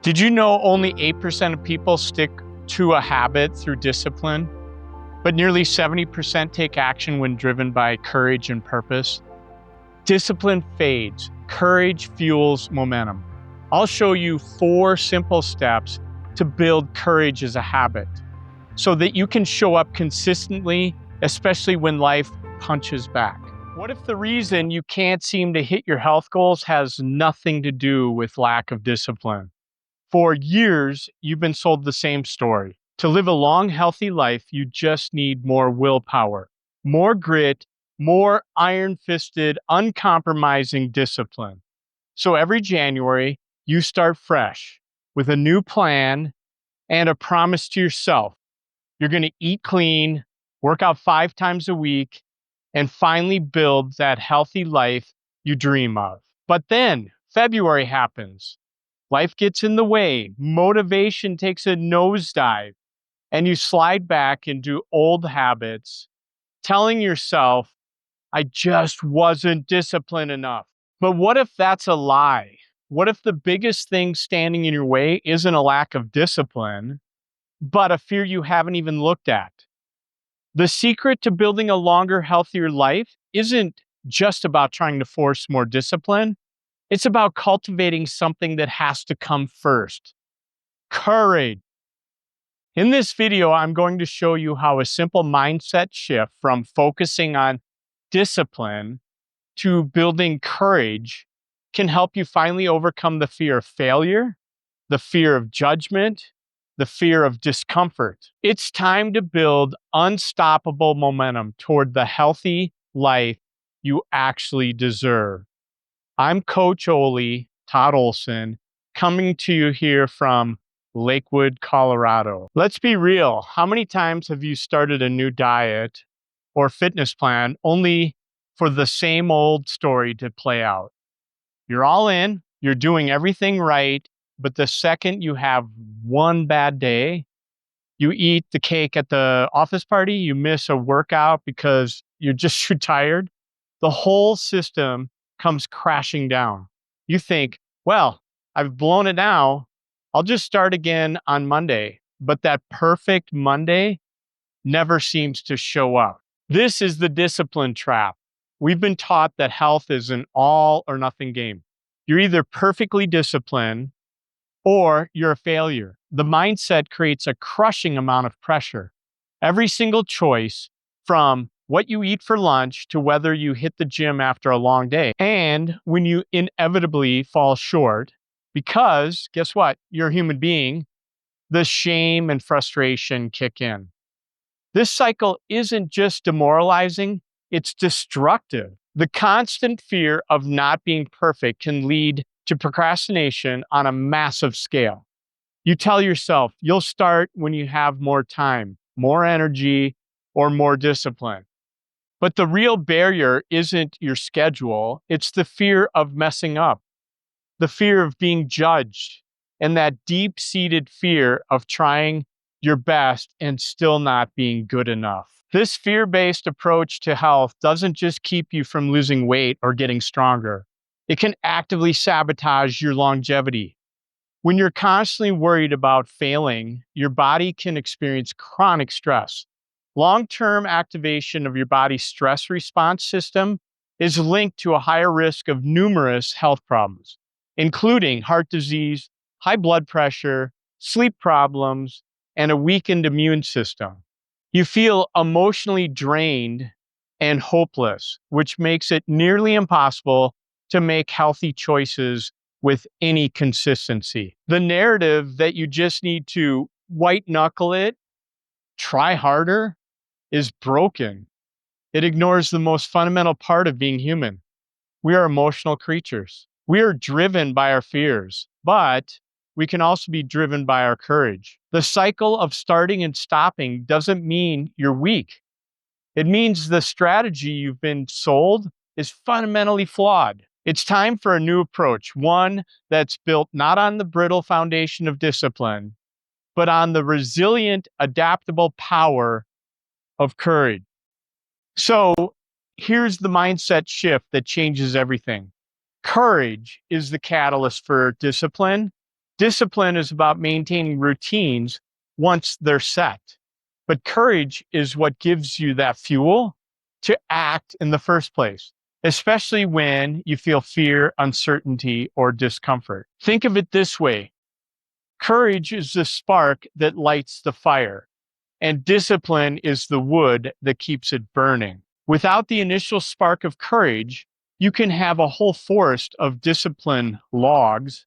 Did you know only 8% of people stick to a habit through discipline, but nearly 70% take action when driven by courage and purpose? Discipline fades, courage fuels momentum. I'll show you 4 simple steps to build courage as a habit so that you can show up consistently, especially when life punches back. What if the reason you can't seem to hit your health goals has nothing to do with lack of discipline? For years, you've been sold the same story. To live a long, healthy life, you just need more willpower, more grit, more iron-fisted, uncompromising discipline. So every January, you start fresh with a new plan and a promise to yourself. You're going to eat clean, work out 5 times a week, and finally build that healthy life you dream of. But then February happens. Life gets in the way, motivation takes a nosedive, and you slide back into old habits, telling yourself, I just wasn't disciplined enough. But what if that's a lie? What if the biggest thing standing in your way isn't a lack of discipline, but a fear you haven't even looked at? The secret to building a longer, healthier life isn't just about trying to force more discipline. It's about cultivating something that has to come first: courage. In this video, I'm going to show you how a simple mindset shift from focusing on discipline to building courage can help you finally overcome the fear of failure, the fear of judgment, the fear of discomfort. It's time to build unstoppable momentum toward the healthy life you actually deserve. I'm Coach Todd Olson, coming to you here from Lakewood, Colorado. Let's be real. How many times have you started a new diet or fitness plan only for the same old story to play out? You're all in, you're doing everything right, but the second you have one bad day, you eat the cake at the office party, you miss a workout because you're just too tired, the whole system comes crashing down. You think, well, I've blown it now. I'll just start again on Monday. But that perfect Monday never seems to show up. This is the discipline trap. We've been taught that health is an all or nothing game. You're either perfectly disciplined or you're a failure. The mindset creates a crushing amount of pressure. Every single choice, from what you eat for lunch to whether you hit the gym after a long day. And when you inevitably fall short, because guess what? You're a human being, the shame and frustration kick in. This cycle isn't just demoralizing, it's destructive. The constant fear of not being perfect can lead to procrastination on a massive scale. You tell yourself you'll start when you have more time, more energy, or more discipline. But the real barrier isn't your schedule, it's the fear of messing up, the fear of being judged, and that deep-seated fear of trying your best and still not being good enough. This fear-based approach to health doesn't just keep you from losing weight or getting stronger. It can actively sabotage your longevity. When you're constantly worried about failing, your body can experience chronic stress. Long-term activation of your body's stress response system is linked to a higher risk of numerous health problems, including heart disease, high blood pressure, sleep problems, and a weakened immune system. You feel emotionally drained and hopeless, which makes it nearly impossible to make healthy choices with any consistency. The narrative that you just need to white knuckle it, try harder, is broken. It ignores the most fundamental part of being human. We are emotional creatures. We are driven by our fears, but we can also be driven by our courage. The cycle of starting and stopping doesn't mean you're weak. It means the strategy you've been sold is fundamentally flawed. It's time for a new approach, one that's built not on the brittle foundation of discipline, but on the resilient, adaptable power of courage. So here's the mindset shift that changes everything. Courage is the catalyst for discipline. Discipline is about maintaining routines once they're set. But courage is what gives you that fuel to act in the first place, especially when you feel fear, uncertainty, or discomfort. Think of it this way. Courage is the spark that lights the fire, and discipline is the wood that keeps it burning. Without the initial spark of courage, you can have a whole forest of discipline logs,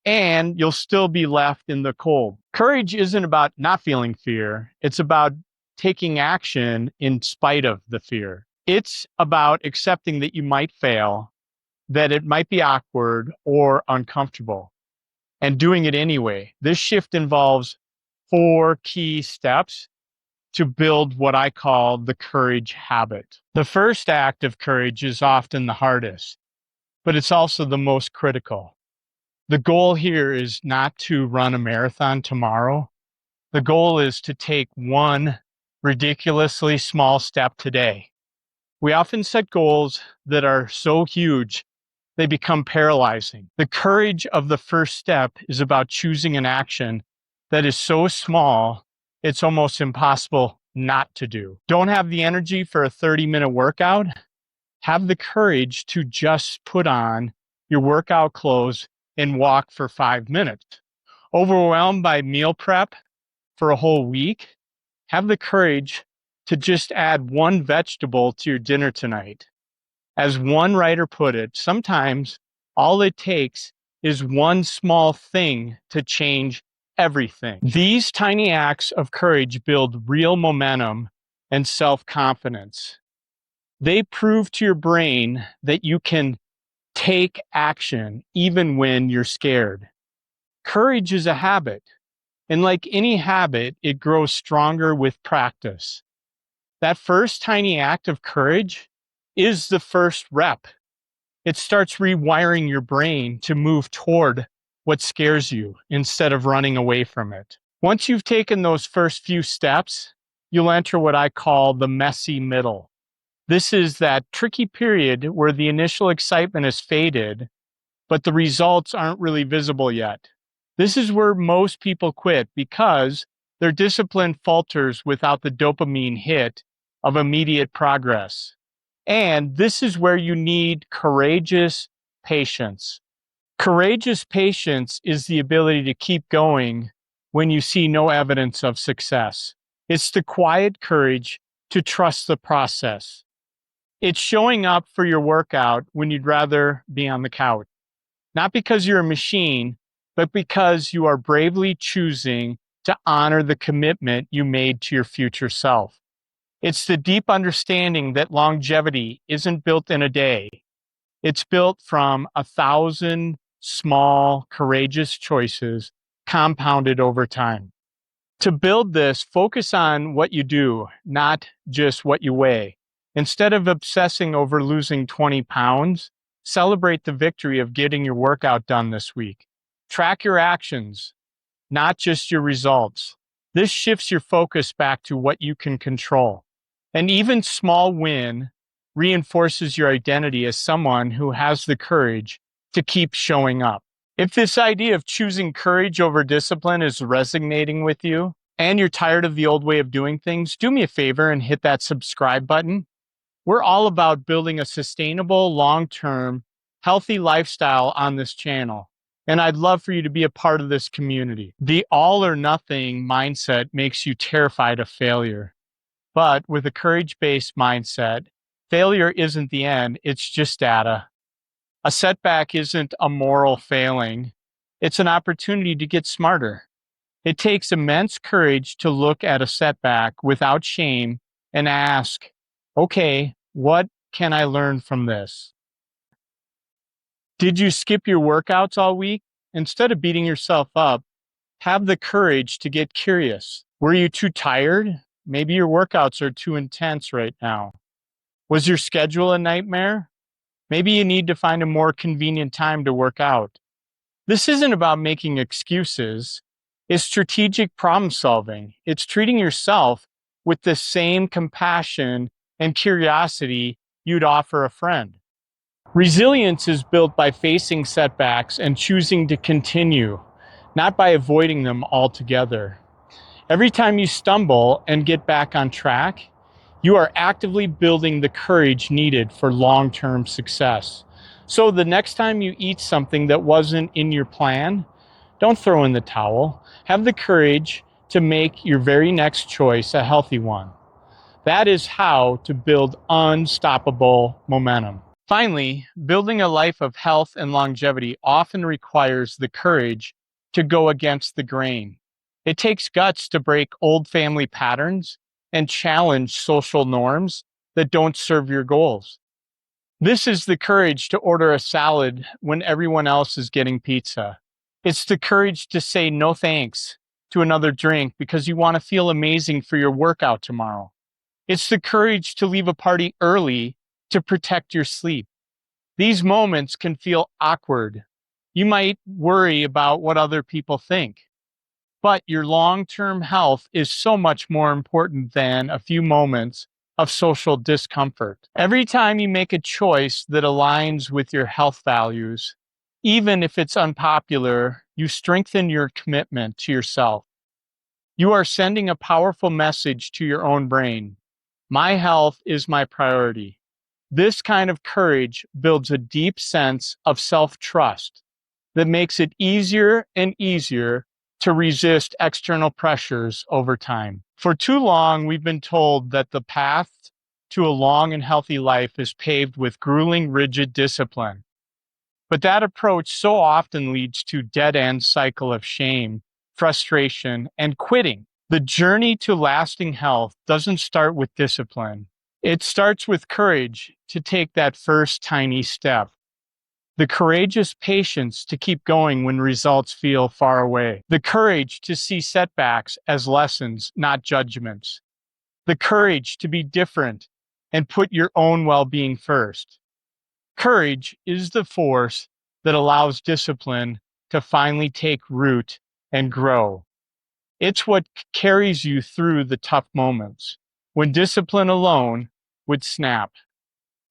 and you'll still be left in the cold. Courage isn't about not feeling fear. It's about taking action in spite of the fear. It's about accepting that you might fail, that it might be awkward or uncomfortable, and doing it anyway. This shift involves 4 key steps to build what I call the courage habit. The first act of courage is often the hardest, but it's also the most critical. The goal here is not to run a marathon tomorrow. The goal is to take one ridiculously small step today. We often set goals that are so huge, they become paralyzing. The courage of the first step is about choosing an action that is so small, it's almost impossible not to do. Don't have the energy for a 30-minute workout? Have the courage to just put on your workout clothes and walk for 5 minutes. Overwhelmed by meal prep for a whole week? Have the courage to just add one vegetable to your dinner tonight. As one writer put it, sometimes all it takes is one small thing to change everything. These tiny acts of courage build real momentum and self-confidence. They prove to your brain that you can take action even when you're scared. Courage is a habit, and like any habit, it grows stronger with practice. That first tiny act of courage is the first rep. It starts rewiring your brain to move toward what scares you instead of running away from it. Once you've taken those first few steps, you'll enter what I call the messy middle. This is that tricky period where the initial excitement has faded, but the results aren't really visible yet. This is where most people quit because their discipline falters without the dopamine hit of immediate progress. And this is where you need courageous patience. Courageous patience is the ability to keep going when you see no evidence of success. It's the quiet courage to trust the process. It's showing up for your workout when you'd rather be on the couch. Not because you're a machine, but because you are bravely choosing to honor the commitment you made to your future self. It's the deep understanding that longevity isn't built in a day. It's built from 1,000 small, courageous choices compounded over time. To build this, focus on what you do, not just what you weigh. Instead of obsessing over losing 20 pounds, celebrate the victory of getting your workout done this week. Track your actions, not just your results. This shifts your focus back to what you can control. An even small win reinforces your identity as someone who has the courage to keep showing up. If this idea of choosing courage over discipline is resonating with you and you're tired of the old way of doing things, do me a favor and hit that subscribe button. We're all about building a sustainable, long-term, healthy lifestyle on this channel, and I'd love for you to be a part of this community. The all or nothing mindset makes you terrified of failure. But with a courage-based mindset, failure isn't the end, it's just data. A setback isn't a moral failing, it's an opportunity to get smarter. It takes immense courage to look at a setback without shame and ask, okay, what can I learn from this? Did you skip your workouts all week? Instead of beating yourself up, have the courage to get curious. Were you too tired? Maybe your workouts are too intense right now. Was your schedule a nightmare? Maybe you need to find a more convenient time to work out. This isn't about making excuses. It's strategic problem solving. It's treating yourself with the same compassion and curiosity you'd offer a friend. Resilience is built by facing setbacks and choosing to continue, not by avoiding them altogether. Every time you stumble and get back on track, you are actively building the courage needed for long-term success. So the next time you eat something that wasn't in your plan, don't throw in the towel. Have the courage to make your very next choice a healthy one. That is how to build unstoppable momentum. Finally, building a life of health and longevity often requires the courage to go against the grain. It takes guts to break old family patterns and challenge social norms that don't serve your goals. This is the courage to order a salad when everyone else is getting pizza. It's the courage to say no thanks to another drink because you want to feel amazing for your workout tomorrow. It's the courage to leave a party early to protect your sleep. These moments can feel awkward. You might worry about what other people think. But your long-term health is so much more important than a few moments of social discomfort. Every time you make a choice that aligns with your health values, even if it's unpopular, you strengthen your commitment to yourself. You are sending a powerful message to your own brain. My health is my priority. This kind of courage builds a deep sense of self-trust that makes it easier and easier to resist external pressures over time. For too long, we've been told that the path to a long and healthy life is paved with grueling, rigid discipline. But that approach so often leads to a dead-end cycle of shame, frustration, and quitting. The journey to lasting health doesn't start with discipline. It starts with courage to take that first tiny step. The courageous patience to keep going when results feel far away. The courage to see setbacks as lessons, not judgments. The courage to be different and put your own well-being first. Courage is the force that allows discipline to finally take root and grow. It's what carries you through the tough moments, when discipline alone would snap.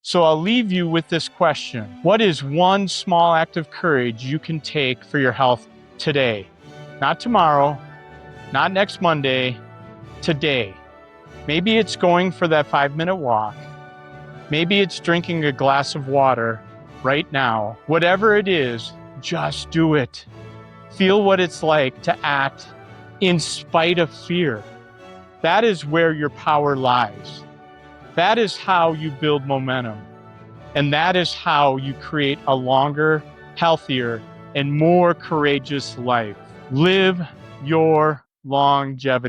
So I'll leave you with this question. What is one small act of courage you can take for your health today? Not tomorrow, not next Monday, today. Maybe it's going for that 5-minute walk. Maybe it's drinking a glass of water right now. Whatever it is, just do it. Feel what it's like to act in spite of fear. That is where your power lies. That is how you build momentum. And that is how you create a longer, healthier, and more courageous life. Live your longevity.